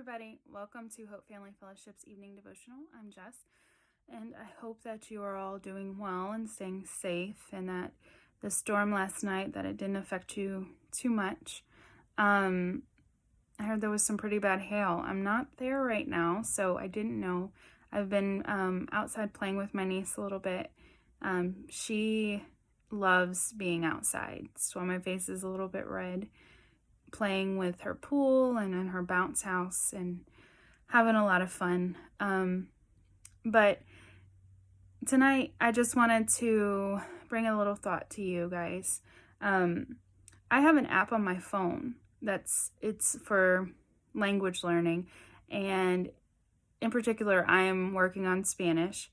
everybody. Welcome to Hope Family Fellowship's evening devotional. I'm Jess, and I hope that you are all doing well and staying safe, and that the storm last night, that it didn't affect you too much. I heard there was some pretty bad hail. I'm not there right now, so I didn't know. I've been outside playing with my niece a little bit. She loves being outside, so my face is a little bit red, playing with her pool and in her bounce house and having a lot of fun. But tonight I just wanted to bring a little thought to you guys. I have an app on my phone it's for language learning, and in particular I am working on Spanish,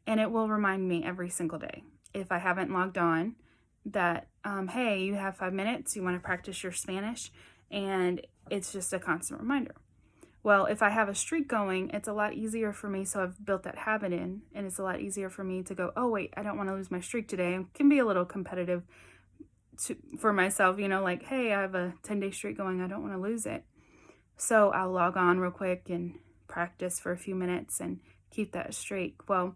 and it will remind me every single day if I haven't logged on that hey, you have 5 minutes, you want to practice your Spanish, and it's just a constant reminder. Well, if I have a streak going, it's a lot easier for me, so I've built that habit in, and it's a lot easier for me to go, oh wait, I don't want to lose my streak today. It can be a little competitive for myself, like, hey, I have a 10-day streak going, I don't want to lose it. So I'll log on real quick and practice for a few minutes and keep that streak. Well,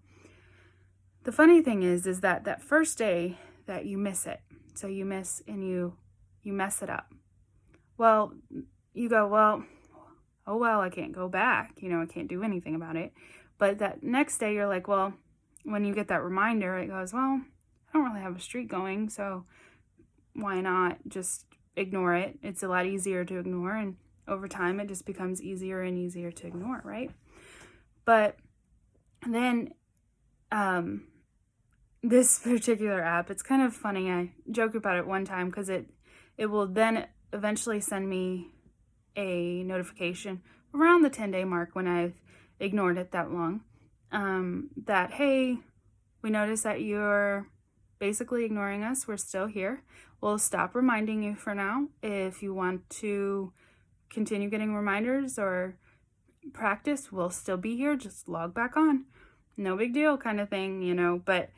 the funny thing is that first day that you miss it, so you miss and you mess it up. Well, you go, well, oh well, I can't go back, I can't do anything about it. But that next day you're like, well, when you get that reminder, it goes, well, I don't really have a streak going, so why not just ignore it? It's a lot easier to ignore, and over time it just becomes easier and easier to ignore, right? But then this particular app, it's kind of funny. I joked about it one time because it will then eventually send me a notification around the 10-day mark when I've ignored it that long, that, hey, we noticed that you're basically ignoring us. We're still here. We'll stop reminding you for now. If you want to continue getting reminders or practice, we'll still be here. Just log back on. No big deal kind of thing, but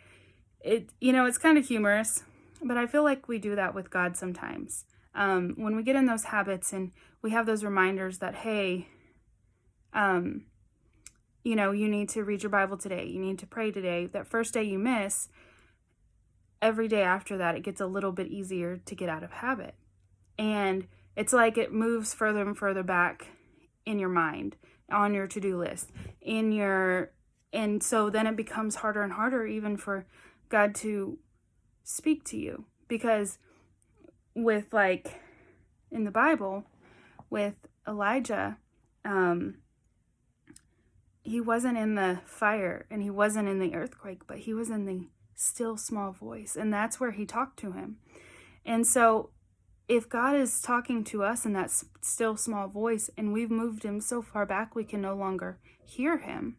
it's kind of humorous, but I feel like we do that with God sometimes. When we get in those habits and we have those reminders that, hey, you need to read your Bible today, you need to pray today, that first day you miss, every day after that, it gets a little bit easier to get out of habit. And it's like it moves further and further back in your mind, on your to-do list, and so then it becomes harder and harder even for God to speak to you, because with, like, in the Bible, with Elijah, he wasn't in the fire and he wasn't in the earthquake, but he was in the still small voice, and that's where he talked to him. And so if God is talking to us in that still small voice, and we've moved him so far back we can no longer hear him,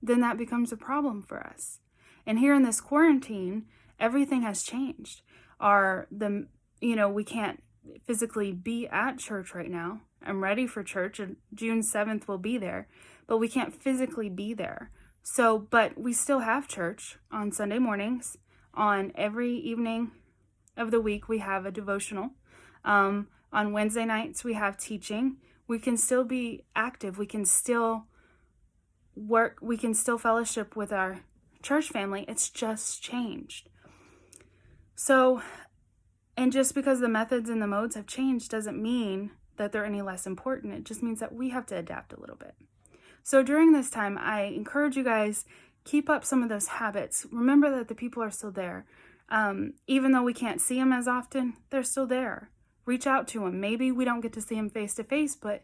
then that becomes a problem for us. And here in this quarantine, everything has changed. We can't physically be at church right now. I'm ready for church, and June 7th we'll be there, but we can't physically be there. So, but we still have church on Sunday mornings. On every evening of the week, we have a devotional. On Wednesday nights, we have teaching. We can still be active. We can still work. We can still fellowship with our church family. It's just changed. So, and just because the methods and the modes have changed doesn't mean that they're any less important. It just means that we have to adapt a little bit. So during this time, I encourage you guys, keep up some of those habits. Remember that the people are still there. Even though we can't see them as often, they're still there. Reach out to them. Maybe we don't get to see them face to face, but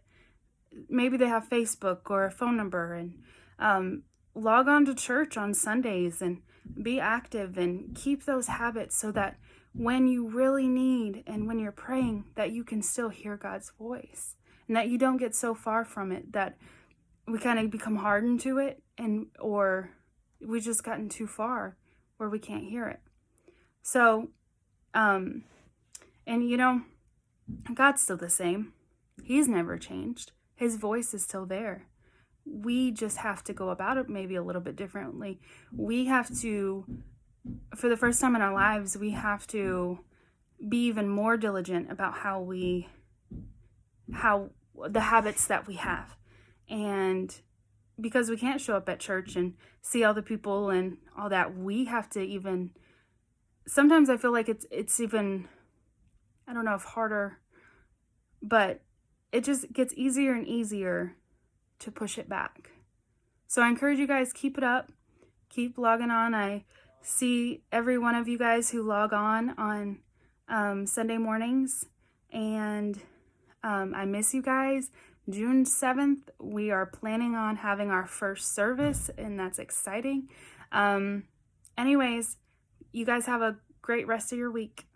maybe they have Facebook or a phone number, and log on to church on Sundays and be active and keep those habits so that when you really need and when you're praying, that you can still hear God's voice, and that you don't get so far from it that we kind of become hardened to it, or we just gotten too far where we can't hear it. So, and God's still the same. He's never changed. His voice is still there. We just have to go about it maybe a little bit differently. We have to, for the first time in our lives, we have to be even more diligent about how the habits that we have. And because we can't show up at church and see all the people and all that, we have to even, sometimes I feel like it's even, I don't know if harder, but it just gets easier and easier to push it back. So I encourage you guys, keep it up, keep logging on. I see every one of you guys who log on Sunday mornings, and I miss you guys. June 7th, we are planning on having our first service, and that's exciting. Anyways, you guys have a great rest of your week.